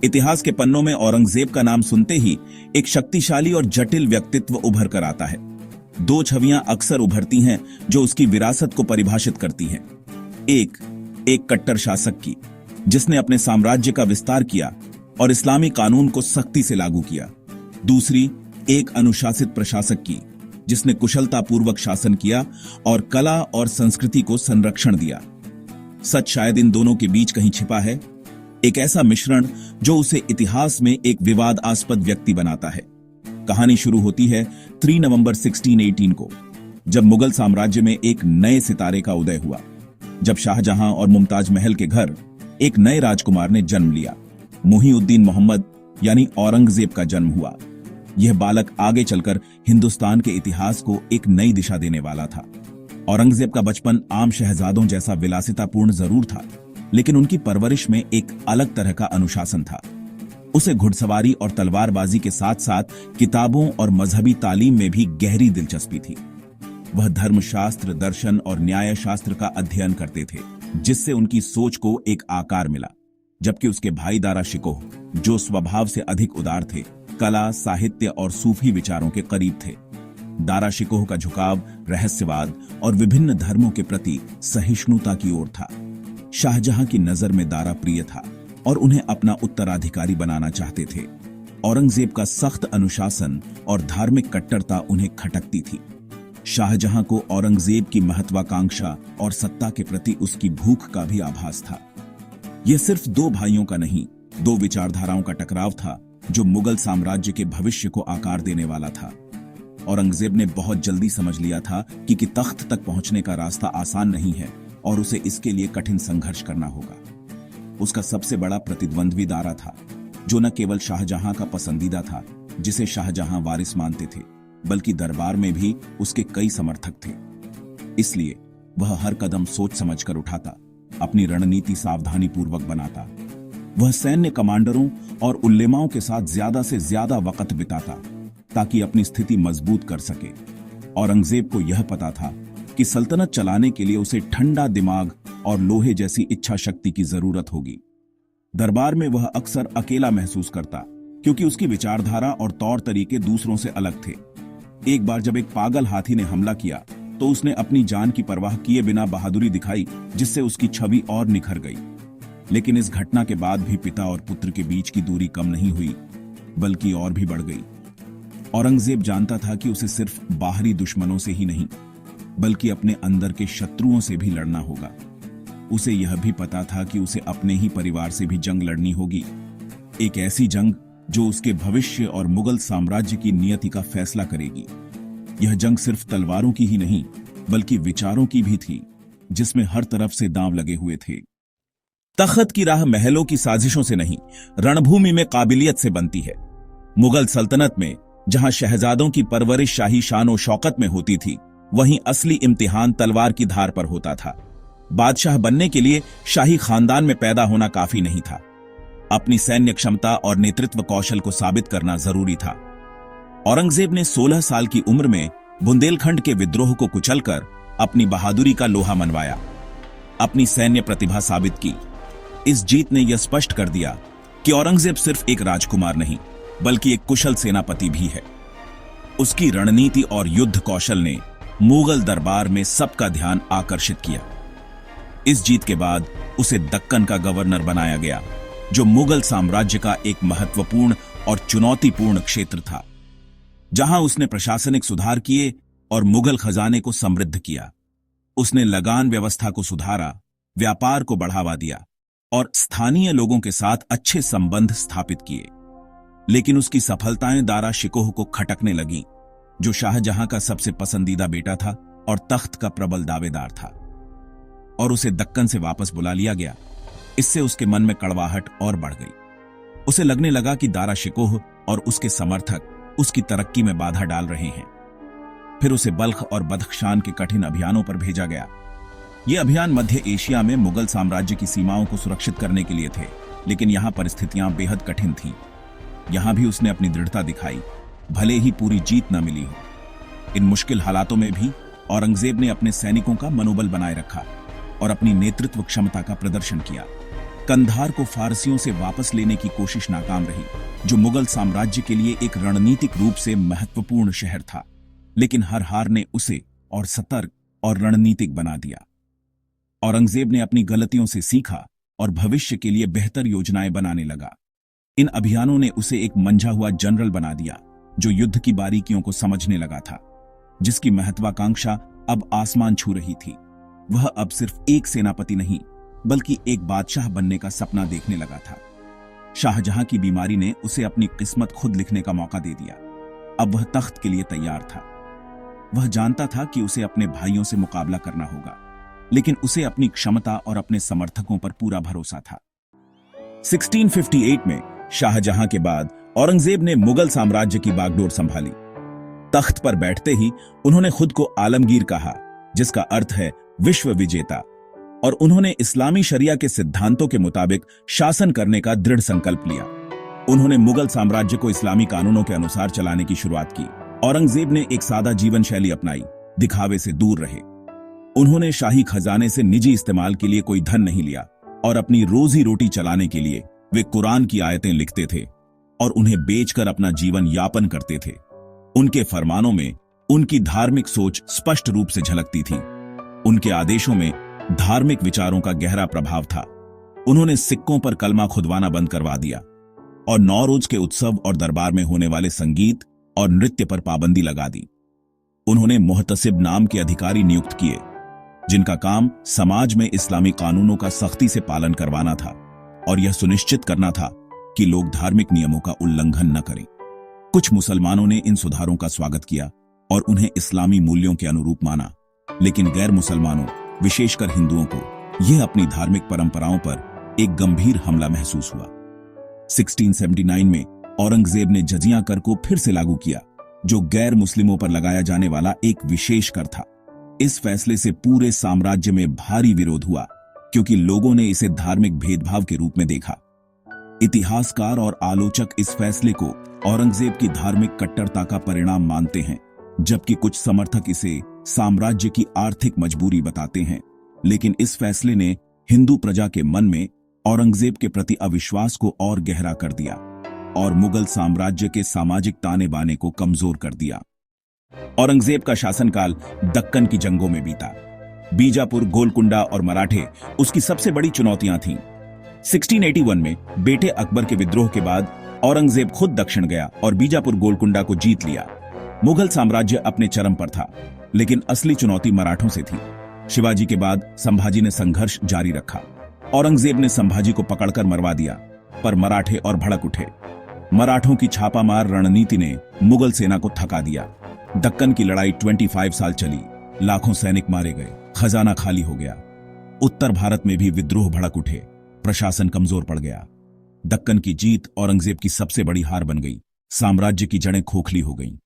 इतिहास के पन्नों में औरंगजेब का नाम सुनते ही एक शक्तिशाली और जटिल व्यक्तित्व उभर कर आता है। दो छवियां अक्सर उभरती हैं जो उसकी विरासत को परिभाषित करती हैं। एक कट्टर शासक की, जिसने अपने साम्राज्य का विस्तार किया और इस्लामी कानून को सख्ती से लागू किया। दूसरी, एक अनुशासित प्रशासक की, जिसने कुशलतापूर्वक शासन किया और कला और संस्कृति को संरक्षण दिया। सच शायद इन दोनों के बीच कहीं छिपा है, एक ऐसा मिश्रण जो उसे इतिहास में एक विवादास्पद व्यक्ति बनाता है। कहानी शुरू होती है 3 नवंबर 1618 को, जब मुगल साम्राज्य में एक नए सितारे का उदय हुआ। जब शाहजहां और मुमताज महल के घर एक नए राजकुमार ने जन्म लिया। मुहीउद्दीन मोहम्मद यानी औरंगजेब का जन्म हुआ। यह बालक आगे चलकर हिंदुस्तान के इतिहास को एक नई दिशा देने वाला था। औरंगजेब का बचपन आम शहजादों जैसा विलासितापूर्ण जरूर था, लेकिन उनकी परवरिश में एक अलग तरह का अनुशासन था। उसे घुड़सवारी और तलवारबाजी के साथ साथ किताबों और मजहबी तालीम में भी गहरी दिलचस्पी थी। वह धर्मशास्त्र, दर्शन और न्याय शास्त्र का अध्ययन करते थे, जिससे उनकी सोच को एक आकार मिला। जबकि उसके भाई दारा शिकोह, जो स्वभाव से अधिक उदार थे, कला, साहित्य और सूफी विचारों के करीब थे। दारा शिकोह का झुकाव रहस्यवाद और विभिन्न धर्मों के प्रति सहिष्णुता की ओर था। शाहजहां की नजर में दारा प्रिय था और उन्हें अपना उत्तराधिकारी बनाना चाहते थे। औरंगजेब का सख्त अनुशासन और धार्मिक कट्टरता उन्हें खटकती थी। शाहजहां को औरंगजेब की महत्वाकांक्षा और सत्ता के प्रति उसकी भूख का भी आभास था। यह सिर्फ दो भाइयों का नहीं, दो विचारधाराओं का टकराव था जो मुगल साम्राज्य के भविष्य को आकार देने वाला था। औरंगजेब ने बहुत जल्दी समझ लिया था कि तख्त तक पहुंचने का रास्ता आसान नहीं है और उसे इसके लिए कठिन संघर्ष करना होगा। उसका सबसे बड़ा प्रतिद्वंद्वी दारा था, जो न केवल शाहजहां का पसंदीदा था, जिसे शाहजहां वारिस मानते थे, बल्कि दरबार में भी उसके कई समर्थक थे। इसलिए वह हर कदम सोच समझकर उठाता, अपनी रणनीति सावधानी पूर्वक बनाता। वह सैन्य कमांडरों और उल्लेमाओं के साथ ज्यादा से ज्यादा वक्त बिताता ताकि अपनी स्थिति मजबूत कर सके। औरंगजेब को यह पता था कि सल्तनत चलाने के लिए उसे ठंडा दिमाग और लोहे जैसी इच्छा शक्ति की जरूरत होगी। दरबार में वह अक्सर अकेला महसूस करता, क्योंकि उसकी विचारधारा और तौर तरीके दूसरों से अलग थे। एक बार जब एक पागल हाथी ने हमला किया तो उसने अपनी जान की परवाह किए बिना बहादुरी दिखाई, जिससे उसकी छवि और निखर गई। लेकिन इस घटना के बाद भी पिता और पुत्र के बीच की दूरी कम नहीं हुई, बल्कि और भी बढ़ गई। औरंगजेब जानता था कि उसे सिर्फ बाहरी दुश्मनों से ही नहीं, बल्कि अपने अंदर के शत्रुओं से भी लड़ना होगा। उसे यह भी पता था कि उसे अपने ही परिवार से भी जंग लड़नी होगी, एक ऐसी जंग जो उसके भविष्य और मुगल साम्राज्य की नियति का फैसला करेगी। यह जंग सिर्फ तलवारों की ही नहीं, बल्कि विचारों की भी थी, जिसमें हर तरफ से दांव लगे हुए थे। तख्त की राह महलों की साजिशों से नहीं, रणभूमि में काबिलियत से बनती है। मुगल सल्तनत में जहां शहजादों की परवरिश शाही शान और शौकत में होती थी, वहीं असली इम्तिहान तलवार की धार पर होता था। बादशाह बनने के लिए शाही खानदान में पैदा होना काफी नहीं था, अपनी सैन्य क्षमता और नेतृत्व कौशल को साबित करना जरूरी था। औरंगजेब ने 16 साल की उम्र में बुंदेलखंड के विद्रोह को कुचलकर अपनी बहादुरी का लोहा मनवाया, अपनी सैन्य प्रतिभा साबित की। इस जीत ने यह स्पष्ट कर दिया कि औरंगजेब सिर्फ एक राजकुमार नहीं, बल्कि एक कुशल सेनापति भी है। उसकी रणनीति और युद्ध कौशल ने मुगल दरबार में सबका ध्यान आकर्षित किया। इस जीत के बाद उसे दक्कन का गवर्नर बनाया गया, जो मुगल साम्राज्य का एक महत्वपूर्ण और चुनौतीपूर्ण क्षेत्र था, जहां उसने प्रशासनिक सुधार किए और मुगल खजाने को समृद्ध किया। उसने लगान व्यवस्था को सुधारा, व्यापार को बढ़ावा दिया और स्थानीय लोगों के साथ अच्छे संबंध स्थापित किए। लेकिन उसकी सफलताएं दारा शिकोह को खटकने लगीं, जो शाहजहां का सबसे पसंदीदा बेटा था और तख्त का प्रबल दावेदार था, और उसे दक्कन से वापस बुला लिया गया। इससे उसके मन में कड़वाहट और बढ़ गई। उसे लगने लगा कि दारा शिकोह और उसके समर्थक उसकी तरक्की में बाधा डाल रहे हैं। फिर उसे बल्ख और बदख्शान के कठिन अभियानों पर भेजा गया। ये अभियान मध्य एशिया में मुगल साम्राज्य की सीमाओं को सुरक्षित करने के लिए थे, लेकिन यहां परिस्थितियां बेहद कठिन थीं। यहां भी उसने अपनी दृढ़ता दिखाई, भले ही पूरी जीत न मिली हो। इन मुश्किल हालातों में भी औरंगजेब ने अपने सैनिकों का मनोबल बनाए रखा और अपनी नेतृत्व क्षमता का प्रदर्शन किया। कंधार को फारसियों से वापस लेने की कोशिश नाकाम रही, जो मुगल साम्राज्य के लिए एक रणनीतिक रूप से महत्वपूर्ण शहर था। लेकिन हर हार ने उसे और सतर्क और रणनीतिक बना दिया। औरंगजेब ने अपनी गलतियों से सीखा और भविष्य के लिए बेहतर योजनाएं बनाने लगा। इन अभियानों ने उसे एक मंझा हुआ जनरल बना दिया, जो युद्ध की बारीकियों को समझने लगा था, जिसकी महत्वाकांक्षा अब आसमान छू रही थी। वह अब सिर्फ एक सेनापति नहीं, बल्कि एक बादशाह बनने का सपना देखने लगा था। शाहजहां की बीमारी ने उसे अपनी किस्मत खुद लिखने का मौका दे दिया। अब वह तख्त के लिए तैयार था। वह जानता था कि उसे अपने भाइयों से मुकाबला करना होगा, लेकिन उसे अपनी क्षमता और अपने समर्थकों पर पूरा भरोसा था। 1658 में शाहजहां के बाद औरंगजेब ने मुगल साम्राज्य की बागडोर संभाली। तख्त पर बैठते ही उन्होंने खुद को आलमगीर कहा, जिसका अर्थ है विश्व विजेता, और उन्होंने इस्लामी शरिया के सिद्धांतों के मुताबिक शासन करने का दृढ़ संकल्प लिया। उन्होंने मुगल साम्राज्य को इस्लामी कानूनों के अनुसार चलाने की शुरुआत की। औरंगजेब ने एक सादा जीवन शैली अपनाई, दिखावे से दूर रहे। उन्होंने शाही खजाने से निजी इस्तेमाल के लिए कोई धन नहीं लिया और अपनी रोजी रोटी चलाने के लिए वे कुरान की आयतें लिखते थे और उन्हें बेचकर अपना जीवन यापन करते थे। उनके फरमानों में उनकी धार्मिक सोच स्पष्ट रूप से झलकती थी। उनके आदेशों में धार्मिक विचारों का गहरा प्रभाव था। उन्होंने सिक्कों पर कलमा खुदवाना बंद करवा दिया और नौरोज के उत्सव और दरबार में होने वाले संगीत और नृत्य पर पाबंदी लगा दी। उन्होंने मुहतसिब नाम के अधिकारी नियुक्त किए, जिनका काम समाज में इस्लामी कानूनों का सख्ती से पालन करवाना था और यह सुनिश्चित करना था कि लोग धार्मिक नियमों का उल्लंघन न करें। कुछ मुसलमानों ने इन सुधारों का स्वागत किया और उन्हें इस्लामी मूल्यों के अनुरूप माना, लेकिन गैर मुसलमानों, विशेषकर हिंदुओं को यह अपनी धार्मिक परंपराओं पर एक गंभीर हमला महसूस हुआ। 1679 में औरंगजेब ने जजिया कर को फिर से लागू किया, जो गैर मुस्लिमों पर लगाया जाने वाला एक विशेष कर था। इस फैसले से पूरे साम्राज्य में भारी विरोध हुआ, क्योंकि लोगों ने इसे धार्मिक भेदभाव के रूप में देखा। इतिहासकार और आलोचक इस फैसले को औरंगजेब की धार्मिक कट्टरता का परिणाम मानते हैं, जबकि कुछ समर्थक इसे साम्राज्य की आर्थिक मजबूरी बताते हैं। लेकिन इस फैसले ने हिंदू प्रजा के मन में औरंगजेब के प्रति अविश्वास को और गहरा कर दिया और मुगल साम्राज्य के सामाजिक ताने बाने को कमजोर कर दिया। औरंगजेब का शासनकाल दक्कन की जंगों में बीता। बीजापुर, गोलकुंडा और मराठे उसकी सबसे बड़ी चुनौतियां थीं। 1681 में बेटे अकबर के विद्रोह के बाद औरंगजेब खुद दक्षिण गया और बीजापुर, गोलकुंडा को जीत लिया। मुगल साम्राज्य अपने चरम पर था, लेकिन असली चुनौती मराठों से थी। शिवाजी के बाद संभाजी ने संघर्ष जारी रखा। औरंगजेब ने संभाजी को पकड़कर मरवा दिया, पर मराठे और भड़क उठे। मराठों की छापामार रणनीति ने मुगल सेना को थका दिया। दक्कन की लड़ाई 25 साल चली, लाखों सैनिक मारे गए, खजाना खाली हो गया। उत्तर भारत में भी विद्रोह भड़क उठे, प्रशासन कमजोर पड़ गया। दक्कन की जीत औरंगजेब की सबसे बड़ी हार बन गई। साम्राज्य की जड़ें खोखली हो गईं।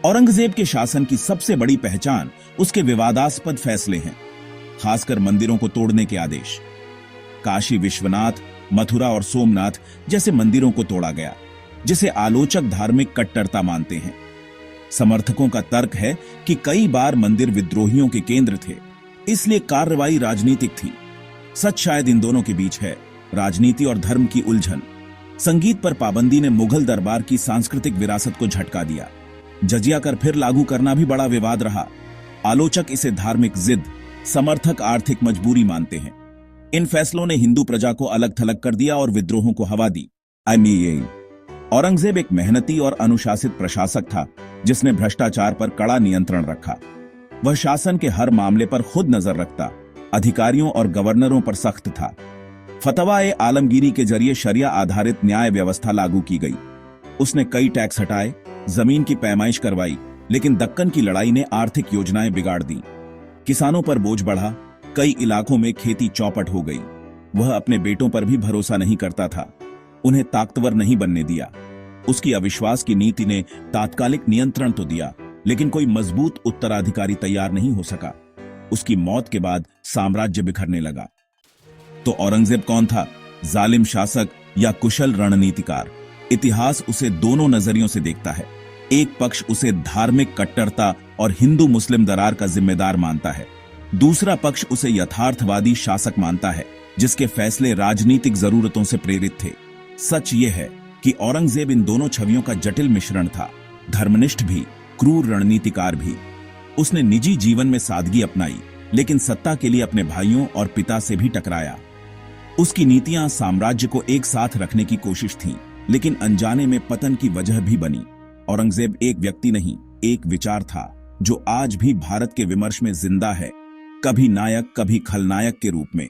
औरंगजेब के शासन की सबसे बड़ी पहचान उसके विवादास्पद फैसले हैं, खासकर मंदिरों को तोड़ने के आदेश। काशी विश्वनाथ, मथुरा और सोमनाथ जैसे मंदिरों को तोड़ा गया, जिसे आलोचक धार्मिक कट्टरता मानते हैं। समर्थकों का तर्क है कि कई बार मंदिर विद्रोहियों के केंद्र थे, इसलिए कार्रवाई राजनीतिक थी। सच शायद इन दोनों के बीच है, राजनीति और धर्म की उलझन। संगीत पर पाबंदी ने मुगल दरबार की सांस्कृतिक विरासत को झटका दिया। जजिया कर फिर लागू करना भी बड़ा विवाद रहा। आलोचक इसे धार्मिक जिद, समर्थक आर्थिक मजबूरी मानते हैं। इन फैसलों ने हिंदू प्रजा को अलग थलग कर दिया और विद्रोहों को हवा दी। औरंगजेब एक मेहनती और अनुशासित प्रशासक था, जिसने भ्रष्टाचार पर कड़ा नियंत्रण रखा। वह शासन के हर मामले पर खुद नजर रखता, अधिकारियों और गवर्नरों पर सख्त था। फतवा ए आलमगीरी के जरिए शरिया आधारित न्याय व्यवस्था लागू की गई। उसने कई टैक्स हटाए, जमीन की पैमाइश करवाई, लेकिन दक्कन की लड़ाई ने आर्थिक योजनाएं बिगाड़ दी। किसानों पर बोझ बढ़ा, कई इलाकों में खेती चौपट हो गई। वह अपने बेटों पर भी भरोसा नहीं करता था, उन्हें ताकतवर नहीं बनने दिया। उसकी अविश्वास की नीति ने तात्कालिक नियंत्रण तो दिया, लेकिन कोई मजबूत उत्तराधिकारी तैयार नहीं हो सका। उसकी मौत के बाद साम्राज्य बिखरने लगा। तो औरंगजेब कौन था, जालिम शासक या कुशल रणनीतिकार? इतिहास उसे दोनों नजरियों से देखता है। एक पक्ष उसे धार्मिक कट्टरता और हिंदू मुस्लिम दरार का जिम्मेदार मानता है, दूसरा पक्ष उसे यथार्थवादी शासक मानता है जिसके फैसले राजनीतिक जरूरतों से प्रेरित थे। सच ये है कि औरंगजेब इन दोनों छवियों का जटिल मिश्रण था, धर्मनिष्ठ भी, क्रूर रणनीतिकार भी। उसने निजी जीवन में सादगी अपनाई, लेकिन सत्ता के लिए अपने भाइयों और पिता से भी टकराया। उसकी नीतियां साम्राज्य को एक साथ रखने की कोशिश थीं, लेकिन अनजाने में पतन की वजह भी बनी। औरंगजेब एक व्यक्ति नहीं, एक विचार था जो आज भी भारत के विमर्श में जिंदा है, कभी नायक कभी खलनायक के रूप में।